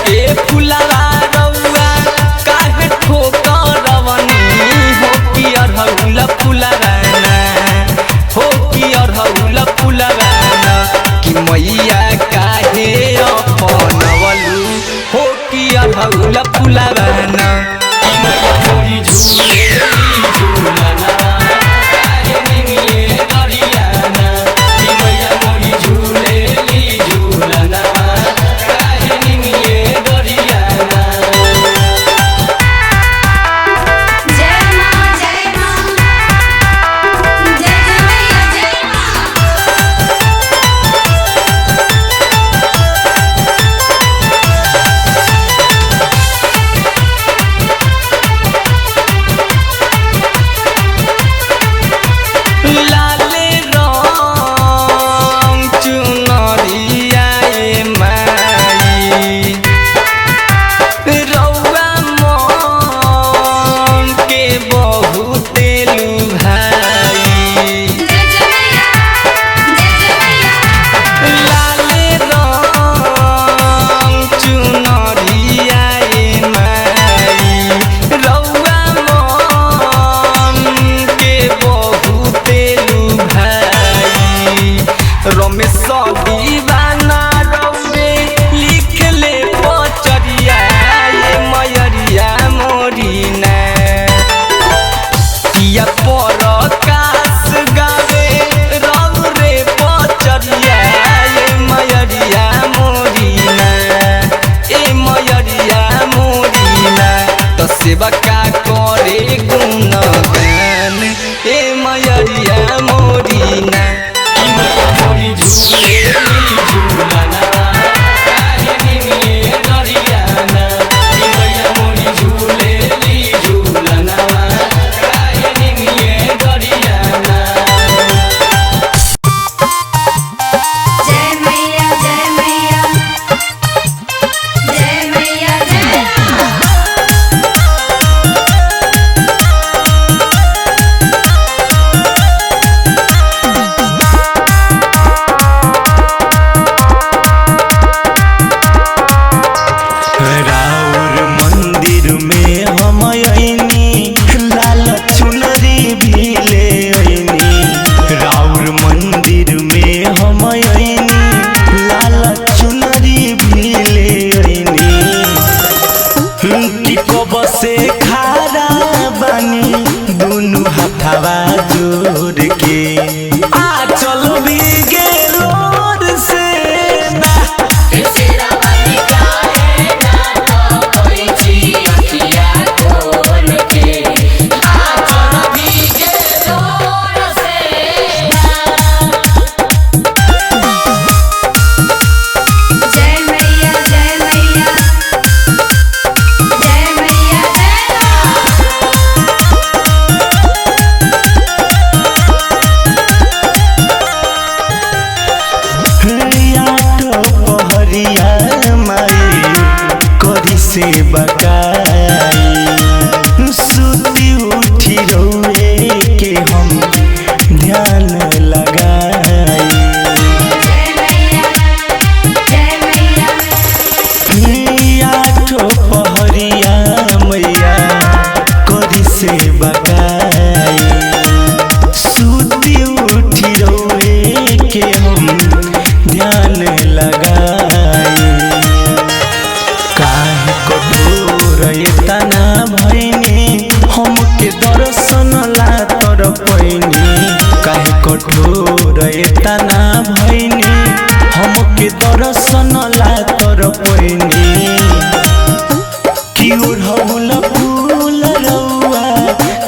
के फुलवा रउआ काहे ठोकरवनी हो कि अरहुल फुलवाना हो कि अरहुल फुलवाना कि मैया काहे अपनवलू हो कि अरहुल फुलवाना सेवा का करे गुणगान ए मयरिया मोरीना मोरी झूले झूलना काहे निमिए दरियाना मैया मोरी झूले झूलना काहे निमिए दरियाना। जय मैया जय मैया जय मैया जय जोड़ के आ चलो भी गेलोर से ना तेरा बनी काहे ना तो कोई ची अखिया खोल के आ चलो भी गेलोर से ना। जय मैया जय मैया जय मैया से बकाई सुती उठी रोए के हम ध्यान लगाई। जय मैया जय मैया आठो पहरिया मैया करी से बकाई सुती उठी रोए के हम ध्यान लगाई। तना भैनी हमके दर्शन ला तर पैनी काहे कठोर तना भैनी हमके दर्शन ला तर पैनी कि ओढ़ौल फूल रउआ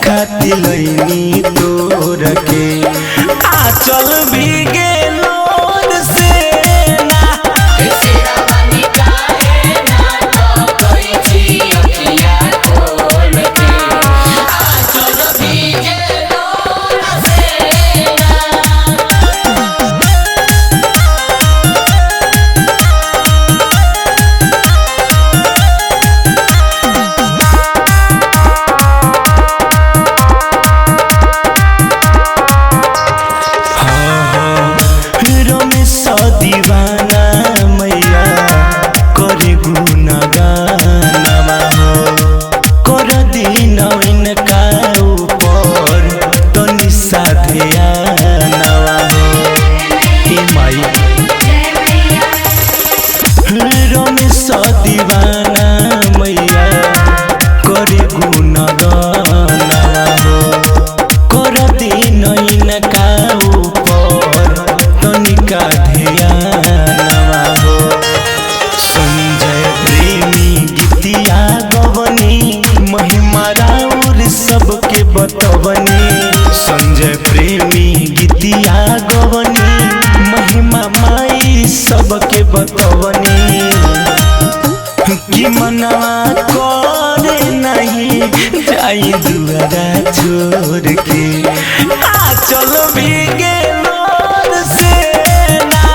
खाती लैनी तोर के आ चल भी गेलोर से ना तेरा बनी काहे ना तो कोई ची अखिया खोल के आ चल भी गेलोर से ना। मनवा करे नहीं जाई दुआरा छोड़ के आ चल भीगे लोर से ना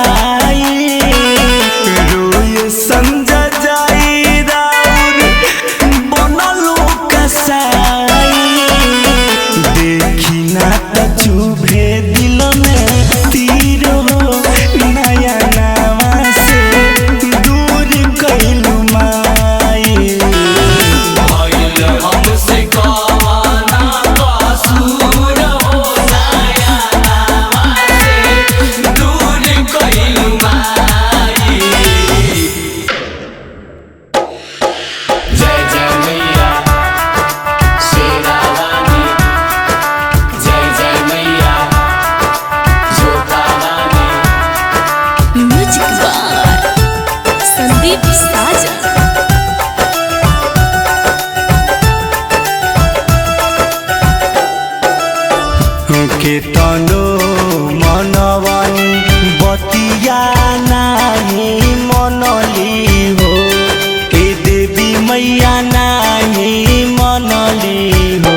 माई रोए संजय जाई राउर बनलो कसाई देखी ना त चुभे दिल में तीरो नया नावा से दूर कैलू माई भइल हमसे कवाना कसूर हो नया नावा से दूर कइलू माई। जय जय मैया शेरा वाली, जय जय मैया जोता वाली। म्यूजिक बार संदीप साजन। के तनो मनवानी बतिया नाही मनली हो ए देवी मैया नाही मनली हो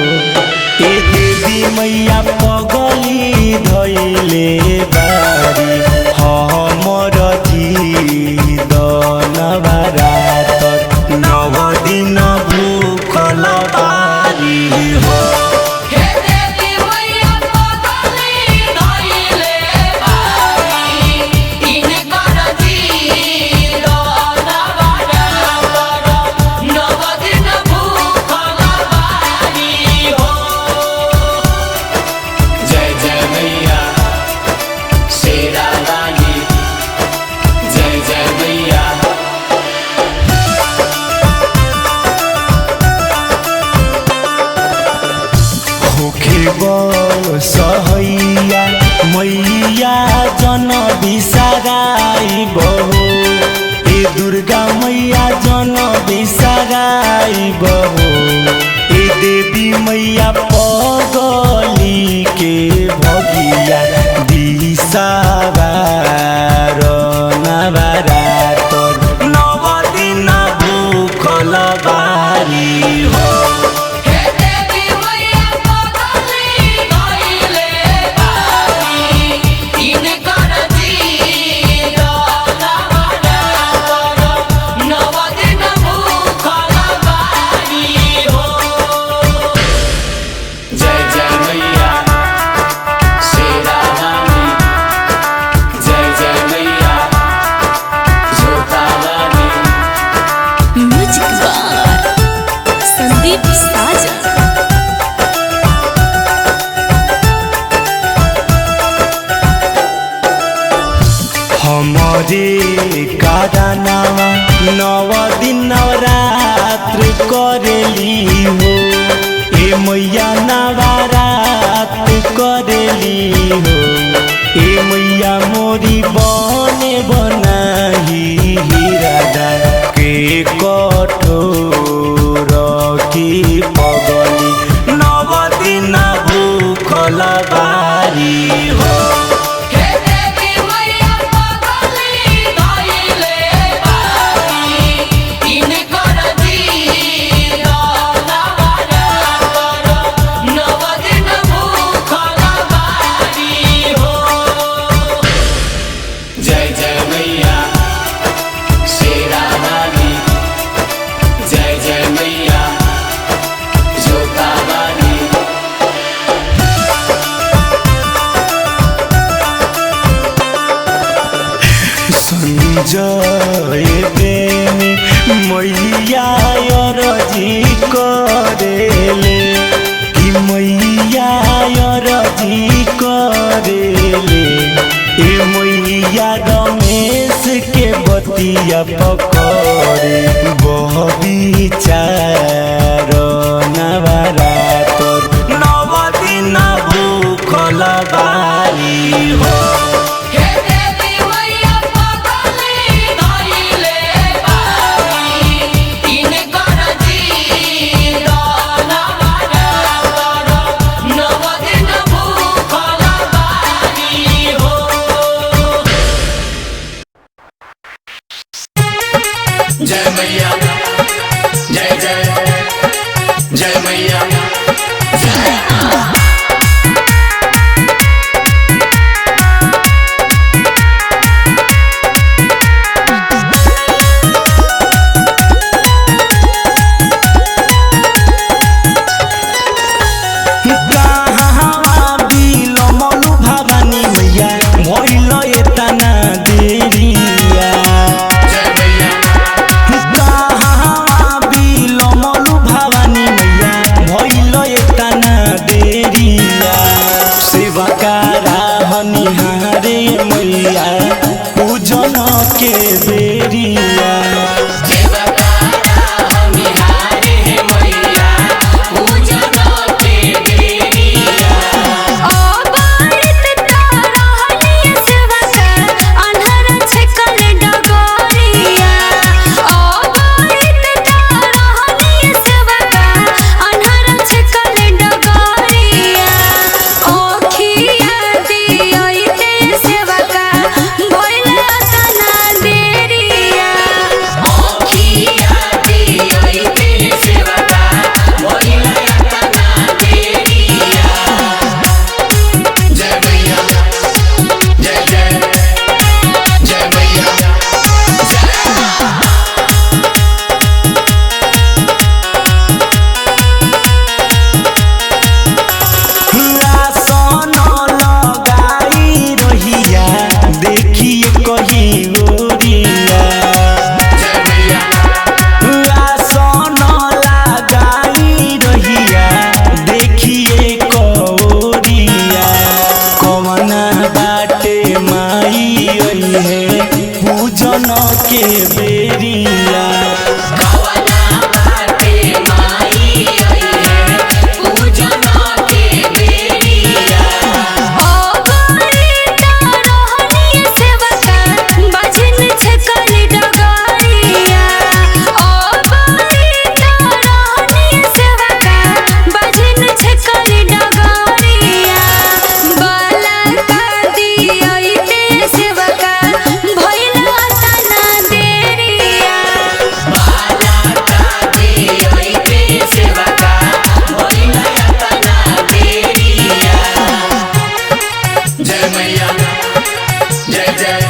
ए देवी मैया पगली धैले बारी हमर जीदन बारातर नव दिन भूखल बारी हो हे देवी मैया पगली धइले बारी इनकर जीदन बारातर नव दिन भूखल बारी हो। जय जय मैया शेरा वाली, जय जय मैया। होखे सहैया मैया जन बिसराई बहो ए दुर्गा मैया जन बिसराई बहो ए देवी मैया पगली के भगिया दिसाबार नवरातर नव दिन भूखल बारी हो हे देवी मैया पगली धइले बारी इनकर जीदन बारातर नव दिन भूखल बारी हो। जय जय मैया शेरा वाली, जय जय मैया जोता वाली। म्यूजिक बार संदीप साजन। हमारे कारनामा नव दिन नवरात्र करेली हो ए मैया नवरात करेली हो ए मैया मोरी बने बनाही हिरादा के कठोर की पगली नव दिन भूखल बारी हो हे देवी मैया पगली धइले बारी इनकर जीदन बारातर नव दिन भूखल बारी हो। जय जय मैया शेरा वाली, जय जय मैया जोता वाली। संजय प्रेमी मैया रजी करेले कि मैया रजी करेले ए मैया रमेश के बतिया पकड़े बह विचार नवरातर नव दिन भूखल बारी हो हे देवी मैया पगली धइले बारी इनकर जीदन बारातर नव दिन भूखल बारी हो। जय मैया जय जय जय मैया जय के बेरिया सेवकारा हमिहारे हे मैया पूजन के बेरिया पूजन के बेरिया कवना बाटे माई आई है पूजन के बेरिया जय मैया जय जय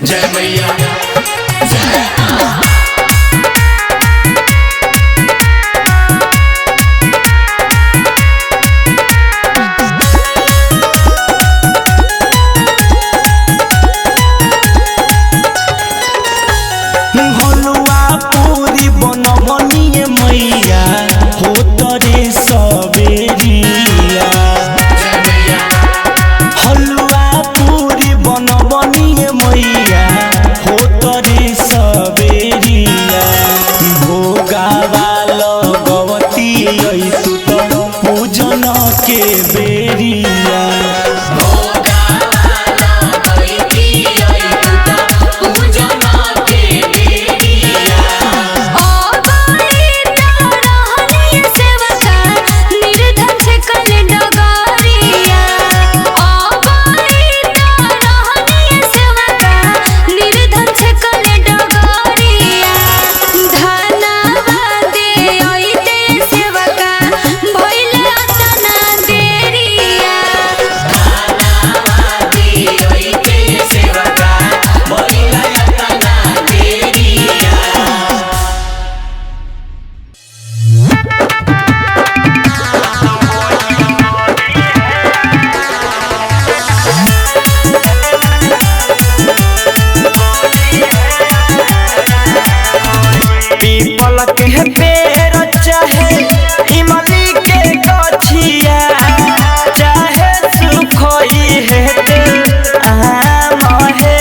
जय मैया जय हलुआ पूरी बनवनिए मैया हो तरे सबेरिया जय मैया हलुआ पूरी बनवनिए मैया हो तरे सबेरिया भोगावा लगवती तू तो पूजन के बेरिया पीपल के पेड़ चाहे इमली के गछिया चाहे सुखई हेत आम हे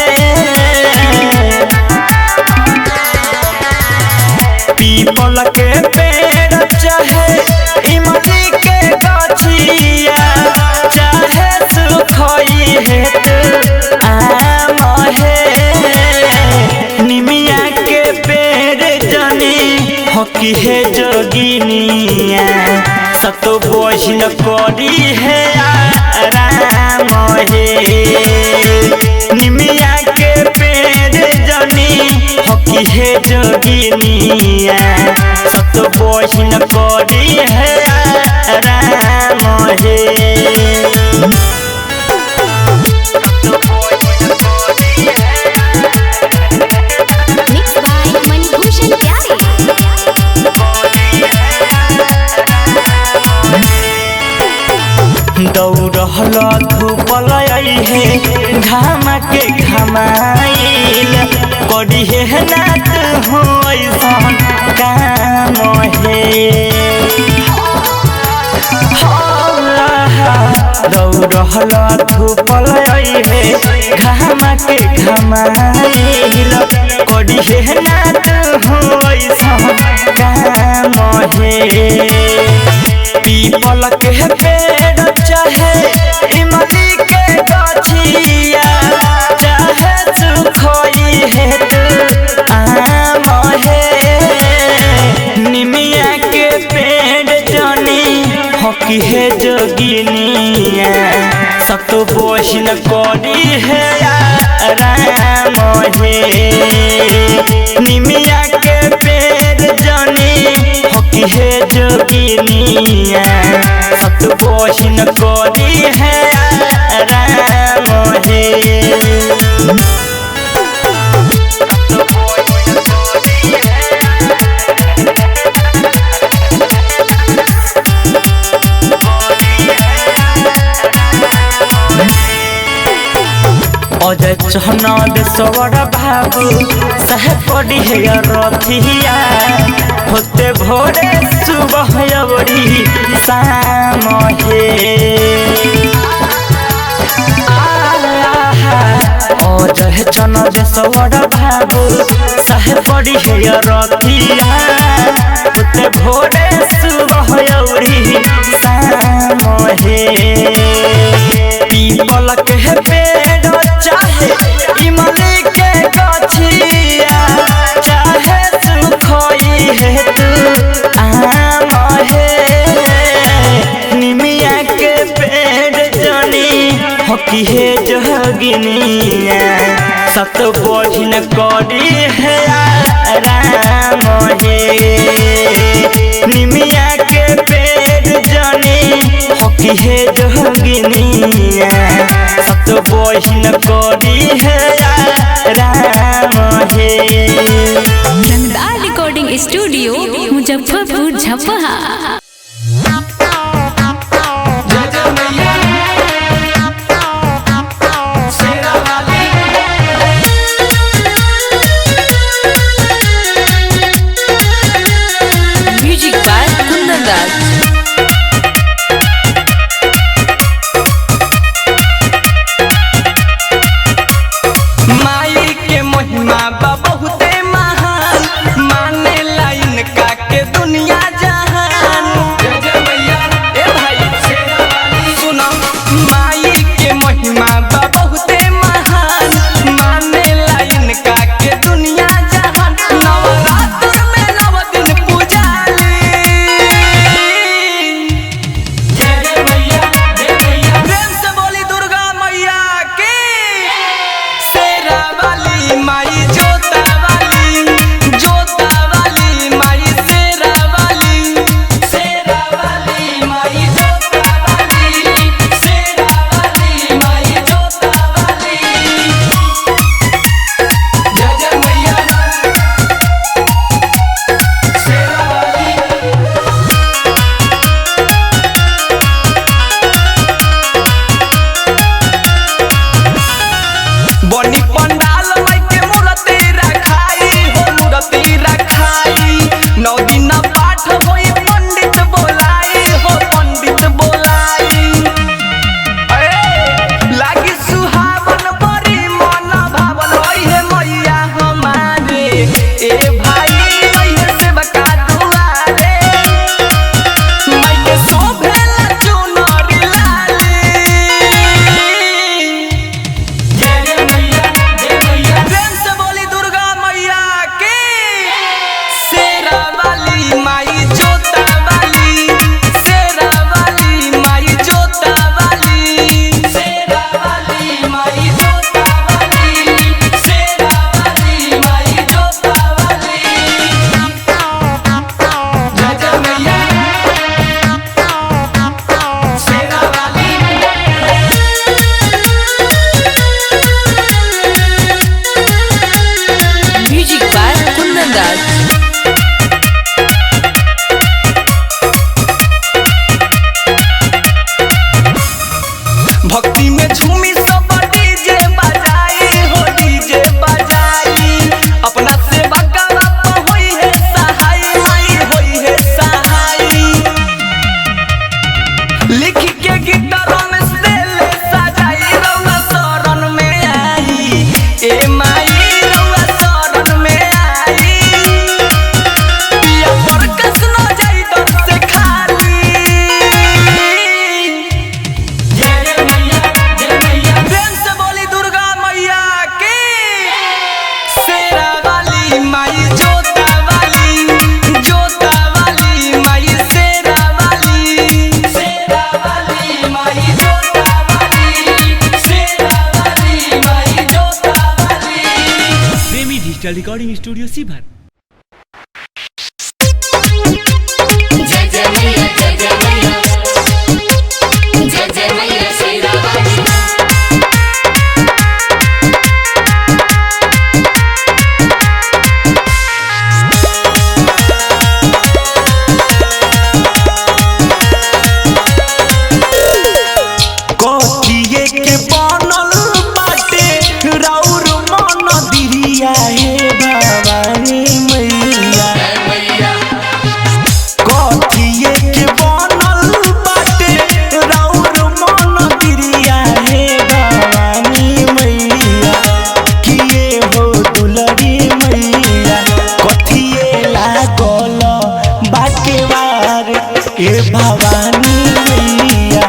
पीपल के पेड़ चाहे इमली के गछिया चाहे सुखई हेत आम हे निमिया के पेड़ हकी है जोगिनिया सत बहिन करी है राम हे निमिया के पेड़ जनी हकी है जोगिनिया सत बहिन करी है राम हे मिक्स बाय मणिभूषण प्यारे दौड़ल धूपल है घाम के घमाइल करी है नात हो काम है दौड़ल धूपल है घामा के घमाइल करी है ना तू ऐसा काम है पीपल के पेड़ चाहे इमली के गछिया चाहे सुखई है तू आम है निमिया के पेड़ जनी हकी है जोगिनिया सब तो बोझन करी है राम है निमिया के पेड़ जनी हकी है जोगिनिया सब तो बोझन करी है राम है अजय चहनद सवर बाबू सह पड़ी है रथिया होते भोरे सुबह अवरी शाम है अजय चनद सवर बाबू सह पड़ी है रथिया होते भोरे सुबह अवरी शाम है पीपल के पेड़ चाहे इमली के गछिया चाहे सुखई है तू आम है निमिया के पेड़ जनी हकी है जोगिनिया सत बोझन करी है राम है निमिया के पेड़ जनी हकी है जोगिनिया सत बोझन करी है राम है नंदा रिकॉर्डिंग स्टूडियो मुजफ्फरपुर झपहा। जय जय मैया शेरा वाली म्यूजिक बाय कुंदन दास। ए माई रउआ शरण में आई पिया पर कसनो जाई दर से खाली जय जय मैया प्रेम से बोली दुर्गा मैया की शेरा वाली माई जोता वाली माई शेरा वाली माई जोता वाली शेरा वाली माई जोता वाली प्रेमी डिजिटल रिकॉर्डिंग स्टूडियो सीभर। जय जय मैया जय जय मैया जय जय मैया शेरा वाली कथिए के बनल बाटे राउर मन दिरिया हे भवानी मैया कथिए के बनल बाटे राउर मन दिरिया हे भवानी मैया किए हो दुलरी मैया कथिए लागल बाके वार ए भवानी मैया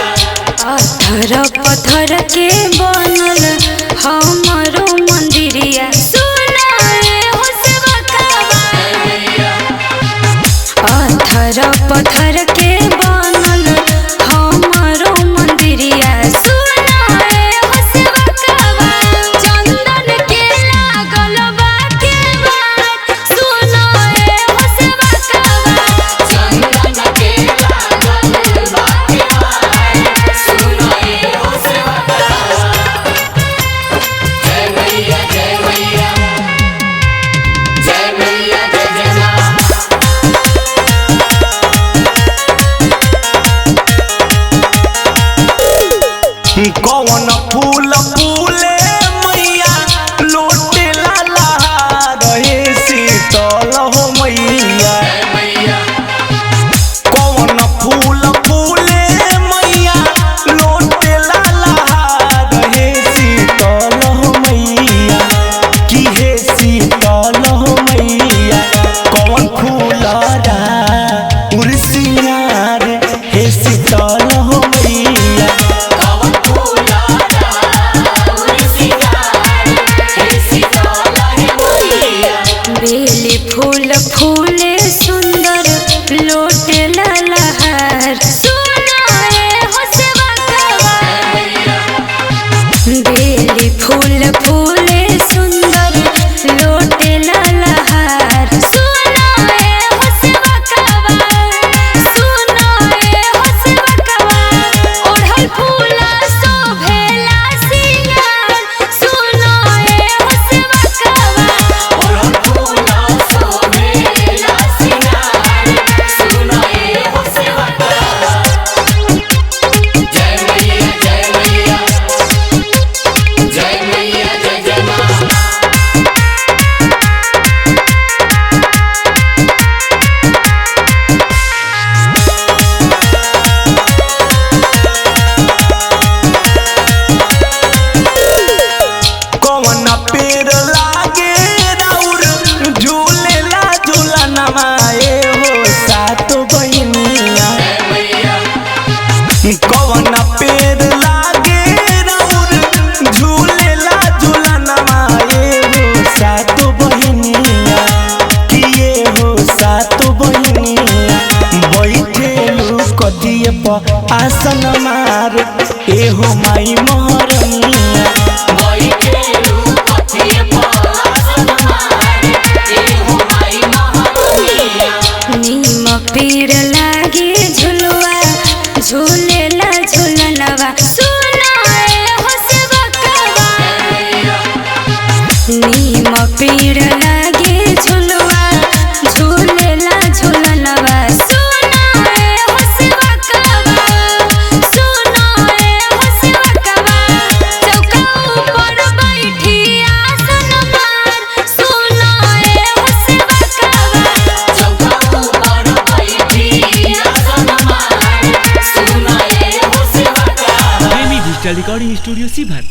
पत्थर पत्थर के बनल हमरो मंदिरिया सुनाए हो सेवकवा पत्थर पत्थर के बनल हमरो मंदिरिया सुनाए हो सेवकवा चंदन के लागल बा के बात सुनाए हो सेवकवा चंदन के लागल बा के बात सुनाए हो सेवकवा जय मैया जय मैया जय मैया जय जय मां कौन फूल फूले मैया लोटे लाला रहे शीतल हो मैया कौन फूल फूले मैया लोटे लाला रहे शीतल हो मैया की हे शीतल हो मैया कौन फूल रा उर्सियार हे शीतल हो मैया बेली फूल फूले सुंदर लोटे ललहार सुनाए हो सेवकवा बेली फूल फूले सुंदर लोटे ललहार सुनाए हो सेवकवा सुनाए हो सेवकवा ओढ़ल फूला शोभेला सिंगार सुनाए हो सेवकवा जय मैया जय मैया जय मैया जय जय मां कौन पेड़ लागे राउर झूलेला झूलनमा ए हो सात बहिनिया कौन पेड़ लागे राउर झूलेला झूलनमा ए हो सात बहिनिया किए हो सात बहिनिया बैठेलु कदिए प आसन मार ए हो माई मोहरनिया नीम पेड़ लागे झुलवा झूलेला झूलनवा सुनाए हो सेवकवा नीम पेड़ लागे झुलवा झूलेला झूलनवा सुनाए हो सेवकवा सुनाए हो सेवकवा चौका ऊपर बैठी आसन मार सुनाए हो सेवकवा चौका ऊपर बैठी आसन मार डिजिटल रिकॉर्डिंग स्टूडियो सीभर।